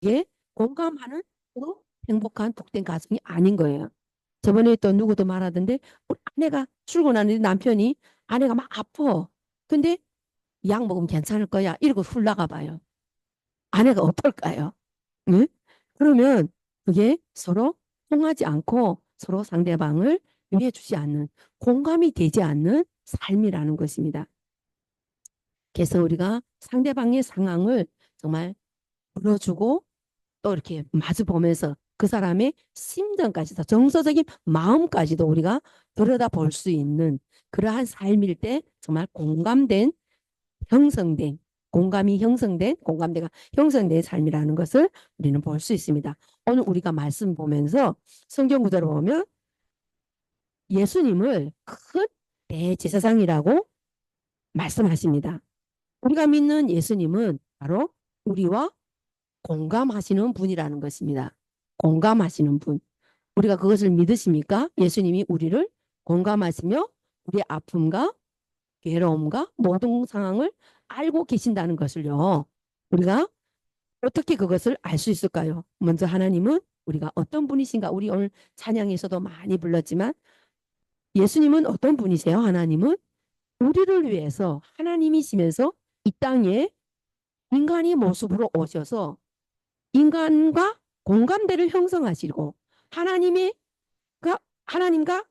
이게 공감하는 서로 행복한 복된 가정이 아닌 거예요. 저번에 또 누구도 말하던데 우리 아내가 출근하는데 남편이 아내가 막 아파. 근데 약 먹으면 괜찮을 거야. 이러고 훌 나가 봐요. 아내가 어떨까요? 응? 그러면 그게 서로 통하지 않고 서로 상대방을 위해 주지 않는 공감이 되지 않는 삶이라는 것입니다. 그래서 우리가 상대방의 상황을 정말 들어주고 또 이렇게 마주 보면서 그 사람의 심정까지도 정서적인 마음까지도 우리가 들여다볼 수 있는 그러한 삶일 때 정말 공감된 형성된 공감이 형성된 공감대가 형성된 삶이라는 것을 우리는 볼 수 있습니다. 오늘 우리가 말씀 보면서 성경 구절을 보면 예수님을 큰 대제사장이라고 말씀하십니다. 우리가 믿는 예수님은 바로 우리와 공감하시는 분이라는 것입니다. 공감하시는 분. 우리가 그것을 믿으십니까? 예수님이 우리를 공감하시며 우리의 아픔과 괴로움과 모든 상황을 알고 계신다는 것을요. 우리가 어떻게 그것을 알 수 있을까요? 먼저 하나님은 우리가 어떤 분이신가? 우리 오늘 찬양에서도 많이 불렀지만 예수님은 어떤 분이세요? 하나님은 우리를 위해서 하나님이시면서 이 땅에 인간의 모습으로 오셔서 인간과 공감대를 형성하시고 하나님의 하나님과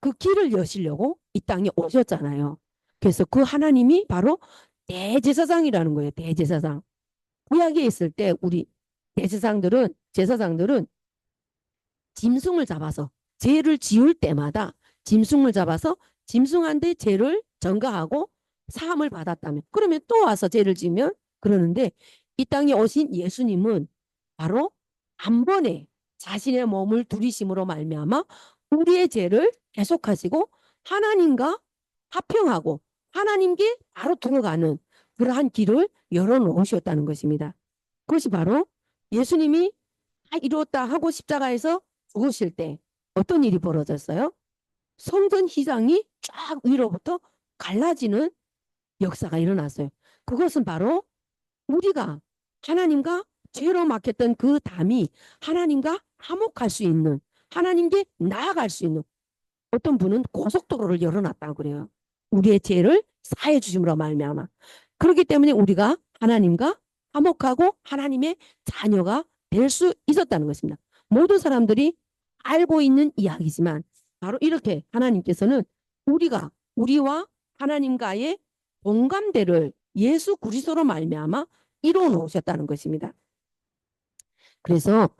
그 길을 여시려고 이 땅에 오셨잖아요. 그래서 그 하나님이 바로 대제사장이라는 거예요. 대제사장. 구약에 있을 때 우리 제사장들은 짐승을 잡아서 죄를 지을 때마다 짐승을 잡아서 짐승한테 죄를 전가하고 사함을 받았다면 그러면 또 와서 죄를 지면 그러는데 이 땅에 오신 예수님은 바로 한 번에 자신의 몸을 들이심으로 말미암아 우리의 죄를 계속하시고 하나님과 화평하고 하나님께 바로 들어가는 그러한 길을 열어놓으셨다는 것입니다. 그것이 바로 예수님이 다 이루었다 하고 십자가에서 죽으실 때 어떤 일이 벌어졌어요? 성전 휘장이 쫙 위로부터 갈라지는 역사가 일어났어요. 그것은 바로 우리가 하나님과 죄로 막혔던 그 담이 하나님과 화목할 수 있는 하나님께 나아갈 수 있는 어떤 분은 고속도로를 열어놨다고 그래요. 우리의 죄를 사해 주심으로 말미암아. 그렇기 때문에 우리가 하나님과 화목하고 하나님의 자녀가 될 수 있었다는 것입니다. 모든 사람들이 알고 있는 이야기지만 바로 이렇게 하나님께서는 우리와 하나님과의 공감대를 예수 그리스도로 말미암아 이루어 놓으셨다는 것입니다. 그래서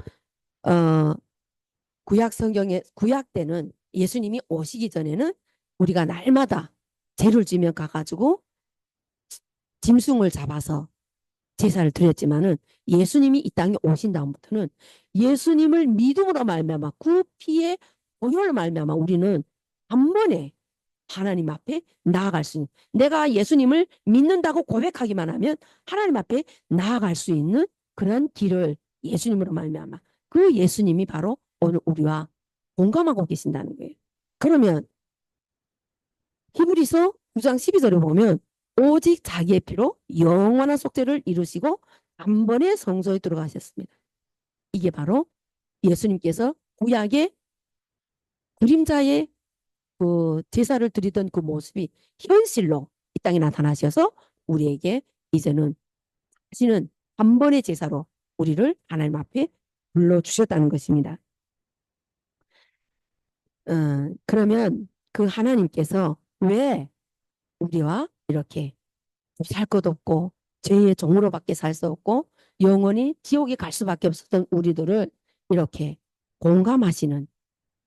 구약 때는 예수님이 오시기 전에는 우리가 날마다 죄를 지면 가가지고 짐승을 잡아서 제사를 드렸지만은 예수님이 이 땅에 오신 다음부터는 예수님을 믿음으로 말미암아 그 피의 보혈로 말미암아 우리는 한 번에 하나님 앞에 나아갈 수 있는 내가 예수님을 믿는다고 고백하기만 하면 하나님 앞에 나아갈 수 있는 그런 길을 예수님으로 말미암아 그 예수님이 바로 오늘 우리와 공감하고 계신다는 거예요. 그러면 히브리서 9장 12절에 보면 오직 자기의 피로 영원한 속죄를 이루시고 단번에 성소에 들어가셨습니다. 이게 바로 예수님께서 구약의 그림자의 그 제사를 드리던 그 모습이 현실로 이 땅에 나타나셔서 우리에게 이제는 다시는 한 번의 제사로 우리를 하나님 앞에 불러주셨다는 것입니다. 그러면 그 하나님께서 왜 우리와 이렇게 살 것 없고 죄의 종으로밖에 살 수 없고 영원히 지옥에 갈 수밖에 없었던 우리들을 이렇게 공감하시는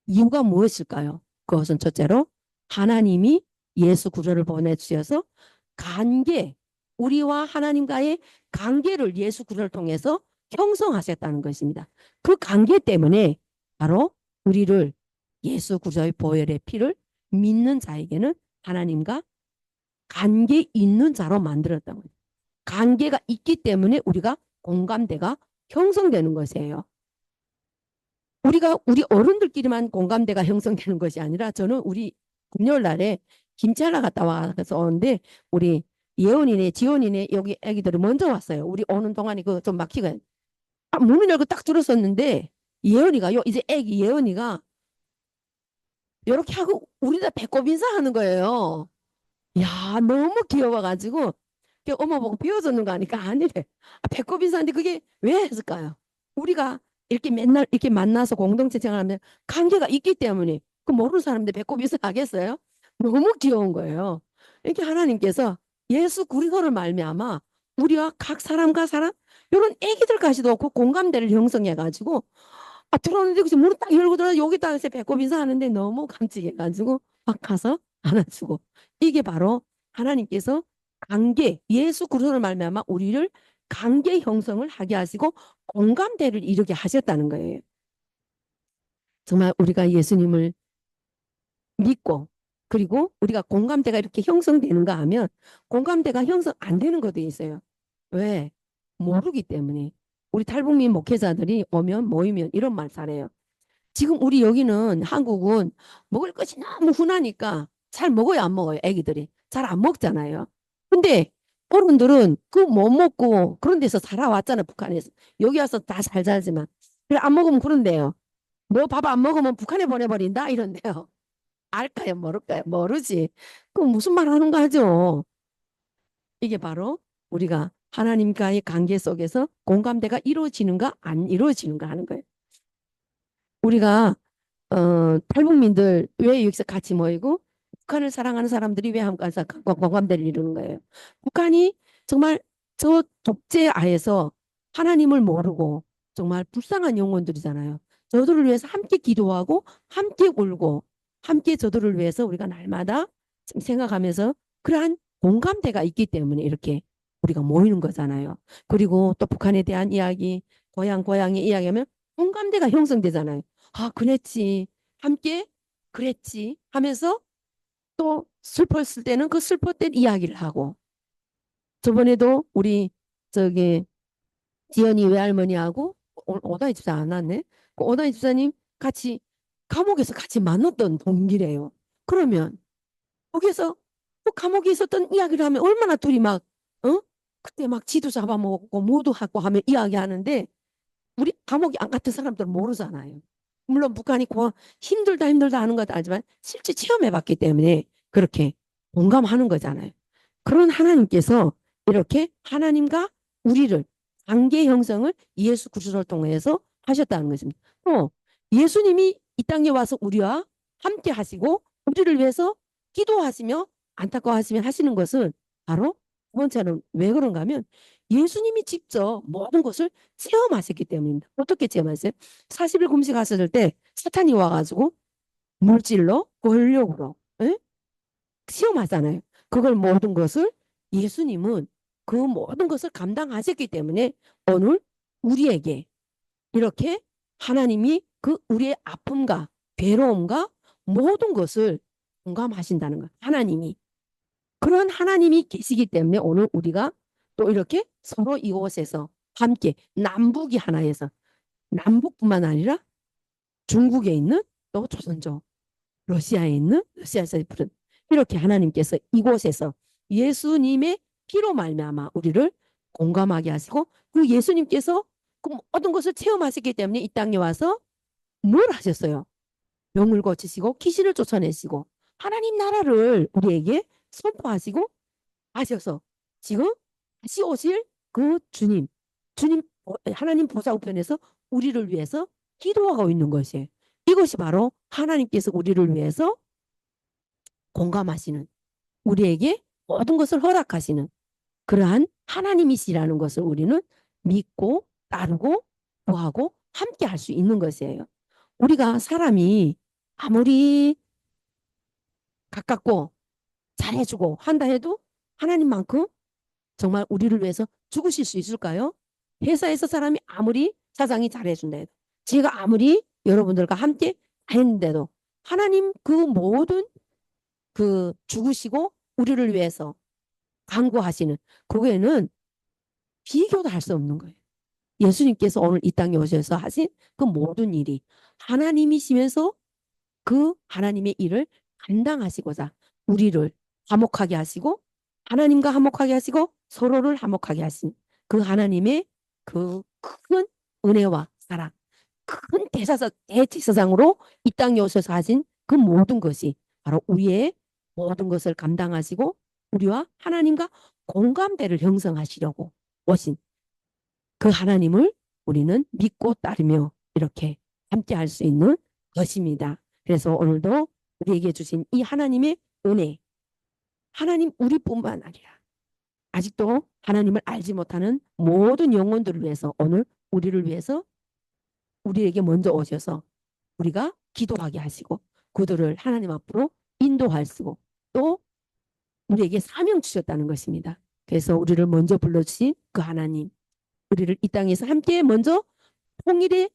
이유가 무엇일까요? 그것은 첫째로 하나님이 예수 그리스도를 보내주셔서 우리와 하나님과의 관계를 예수 그리스도를 통해서 형성하셨다는 것입니다. 그 관계 때문에 바로 우리를 예수 그리스도의 보혈의 피를 믿는 자에게는 하나님과 관계 있는 자로 만들었다는 거예요. 관계가 있기 때문에 우리가 공감대가 형성되는 것이에요. 우리 어른들끼리만 공감대가 형성되는 것이 아니라 저는 우리 금요일 날에 김치 하나 갔다 와서 오는데 우리 예원이네 지원이네 여기 애기들이 먼저 왔어요. 우리 오는 동안에 그 좀 막히고 문을 열고 딱 들었었는데 예언이가 이제 애기 예언이가 이렇게 하고 우리다 배꼽 인사하는 거예요. 야, 너무 귀여워가지고 엄마 보고 비워줬는 거 아니까 아니래. 배꼽 인사인데 그게 왜 했을까요? 우리가 이렇게 맨날 이렇게 만나서 공동체 생활하면 관계가 있기 때문에 그 모르는 사람들 배꼽 인사 하겠어요? 너무 귀여운 거예요. 이렇게 하나님께서 예수 그리스도를 말미암아 우리와 각 사람과 사람 이런 애기들까지도 그 공감대를 형성해가지고 들어오는데 그치 문을 딱 열고 들어 여기다 해서 배꼽 인사하는데 너무 깜찍해가지고 막 가서 안아주고 이게 바로 하나님께서 관계 예수 그리스도를 말미암아 우리를 관계 형성을 하게 하시고 공감대를 이루게 하셨다는 거예요. 정말 우리가 예수님을 믿고 그리고 우리가 공감대가 이렇게 형성되는가 하면 공감대가 형성 안 되는 것도 있어요. 왜? 모르기 때문에. 우리 탈북민 목회자들이 오면 모이면 이런 말 잘해요. 지금 우리 여기는 한국은 먹을 것이 너무 흔하니까 잘 먹어요, 안 먹어요, 애기들이. 잘 안 먹잖아요. 근데 어른들은 그 못 먹고 그런 데서 살아왔잖아요, 북한에서. 여기 와서 다 잘 살지만. 그래, 안 먹으면 그런데요. 너 밥 안 먹으면 북한에 보내버린다? 이런데요. 알까요, 모를까요? 모르지. 그 무슨 말 하는 거 하죠? 이게 바로 우리가 하나님과의 관계 속에서 공감대가 이루어지는가 안 이루어지는가 하는 거예요. 우리가 탈북민들 왜 여기서 같이 모이고 북한을 사랑하는 사람들이 왜 한가서 공감대를 이루는 거예요. 북한이 정말 저 독재 하에서 하나님을 모르고 정말 불쌍한 영혼들이잖아요. 저들을 위해서 함께 기도하고 함께 울고 함께 저들을 위해서 우리가 날마다 생각하면서 그러한 공감대가 있기 때문에 이렇게 우리가 모이는 거잖아요. 그리고 또 북한에 대한 이야기, 고향의 이야기하면 공감대가 형성되잖아요. 아, 그랬지. 함께 그랬지 하면서 또 슬펐을 때는 그 슬펐던 이야기를 하고 저번에도 우리 저기 지연이 외할머니하고 오다이 집사 안 왔네. 그 오다이 집사님 같이 감옥에서 같이 만났던 동기래요. 그러면 거기서 또 감옥에 있었던 이야기를 하면 얼마나 둘이 막 그때 막 지도 잡아먹고 모두 하고 하면 이야기하는데 우리 감옥이 안 같은 사람들은 모르잖아요. 물론 북한이 힘들다 하는 것도 알지만 실제 체험해봤기 때문에 그렇게 공감하는 거잖아요. 그런 하나님께서 이렇게 하나님과 우리를 관계 형성을 예수 그리스도를 통해서 하셨다는 것입니다. 또 예수님이 이 땅에 와서 우리와 함께 하시고 우리를 위해서 기도하시며 안타까워하시며 하시는 것은 바로 두 번째는 왜 그런가 하면 예수님이 직접 모든 것을 체험하셨기 때문입니다. 어떻게 체험하세요? 40일 금식하셨을 때 사탄이 와가지고 물질로 권력으로 시험하잖아요. 그걸 모든 것을 예수님은 그 모든 것을 감당하셨기 때문에 오늘 우리에게 이렇게 하나님이 그 우리의 아픔과 괴로움과 모든 것을 공감하신다는 거. 하나님이 그런 하나님이 계시기 때문에 오늘 우리가 또 이렇게 서로 이곳에서 함께 남북이 하나에서 남북뿐만 아니라 중국에 있는 또 조선족, 러시아에 있는 러시아에서 부른 이렇게 하나님께서 이곳에서 예수님의 피로 말미암아 우리를 공감하게 하시고 그 예수님께서 그 모든 것을 체험하셨기 때문에 이 땅에 와서 뭘 하셨어요? 병을 고치시고 귀신을 쫓아내시고 하나님 나라를 우리에게 선포하시고 하셔서 지금 다시 오실 그 주님 하나님 보좌 우편에서 우리를 위해서 기도하고 있는 것이에요. 이것이 바로 하나님께서 우리를 위해서 공감하시는 우리에게 모든 것을 허락하시는 그러한 하나님이시라는 것을 우리는 믿고 따르고 구하고 함께 할 수 있는 것이에요. 우리가 사람이 아무리 가깝고 잘해주고 한다 해도 하나님만큼 정말 우리를 위해서 죽으실 수 있을까요? 회사에서 사람이 아무리 사장이 잘해준다 해도 제가 아무리 여러분들과 함께 했는데도 하나님 그 모든 그 죽으시고 우리를 위해서 강구하시는 그거에는 비교도 할 수 없는 거예요. 예수님께서 오늘 이 땅에 오셔서 하신 그 모든 일이 하나님이시면서 그 하나님의 일을 감당하시고자 우리를 화목하게 하시고 하나님과 화목하게 하시고 서로를 화목하게 하신 그 하나님의 그 큰 은혜와 사랑, 큰 대제사장으로 이 땅에 오셔서 하신 그 모든 것이 바로 우리의 모든 것을 감당하시고 우리와 하나님과 공감대를 형성하시려고 오신 그 하나님을 우리는 믿고 따르며 이렇게 함께 할 수 있는 것입니다. 그래서 오늘도 우리에게 주신 이 하나님의 은혜, 하나님 우리뿐만 아니라 아직도 하나님을 알지 못하는 모든 영혼들을 위해서 오늘 우리를 위해서 우리에게 먼저 오셔서 우리가 기도하게 하시고 그들을 하나님 앞으로 인도하시고 또 우리에게 사명 주셨다는 것입니다. 그래서 우리를 먼저 불러주신 그 하나님, 우리를 이 땅에서 함께 먼저 통일의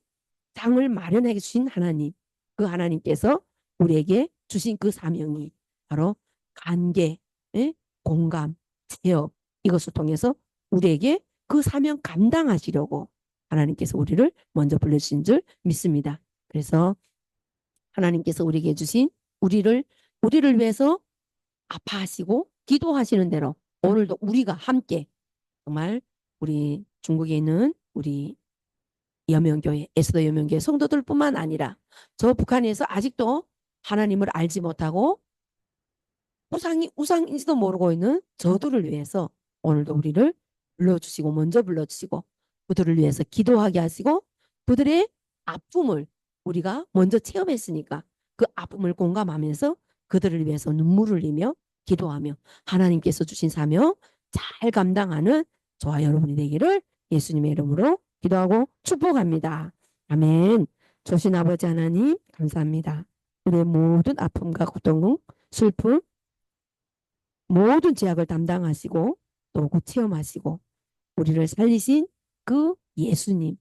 장을 마련해 주신 하나님, 그 하나님께서 우리에게 주신 그 사명이 바로 관계, 공감, 제업 이것을 통해서 우리에게 그 사명 감당하시려고 하나님께서 우리를 먼저 불러주신 줄 믿습니다. 그래서 하나님께서 우리에게 주신 우리를 위해서 아파하시고 기도하시는 대로 오늘도 우리가 함께 정말 우리 중국에 있는 우리 여명교회, 에스더 여명교회 성도들뿐만 아니라 저 북한에서 아직도 하나님을 알지 못하고 우상인지도 모르고 있는 저들을 위해서 오늘도 우리를 불러주시고 먼저 불러주시고 그들을 위해서 기도하게 하시고 그들의 아픔을 우리가 먼저 체험했으니까 그 아픔을 공감하면서 그들을 위해서 눈물을 흘리며 기도하며 하나님께서 주신 사명 잘 감당하는 저와 여러분이 되기를 예수님의 이름으로 기도하고 축복합니다. 아멘. 조신 아버지 하나님 감사합니다. 우리의 모든 아픔과 고통, 슬픔, 모든 죄악을 담당하시고 또 그 체험하시고 우리를 살리신 그 예수님,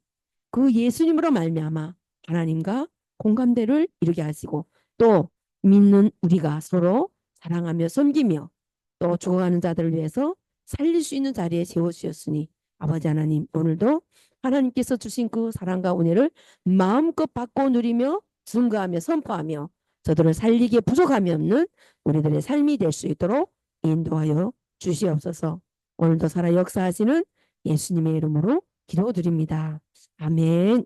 그 예수님으로 말미암아 하나님과 공감대를 이루게 하시고 또 믿는 우리가 서로 사랑하며 섬기며 또 죽어가는 자들을 위해서 살릴 수 있는 자리에 세워주셨으니 아버지 하나님 오늘도 하나님께서 주신 그 사랑과 은혜를 마음껏 받고 누리며 증거하며 선포하며 저들을 살리기에 부족함이 없는 우리들의 삶이 될 수 있도록 인도하여 주시옵소서. 오늘도 살아 역사하시는 예수님의 이름으로 기도드립니다. 아멘.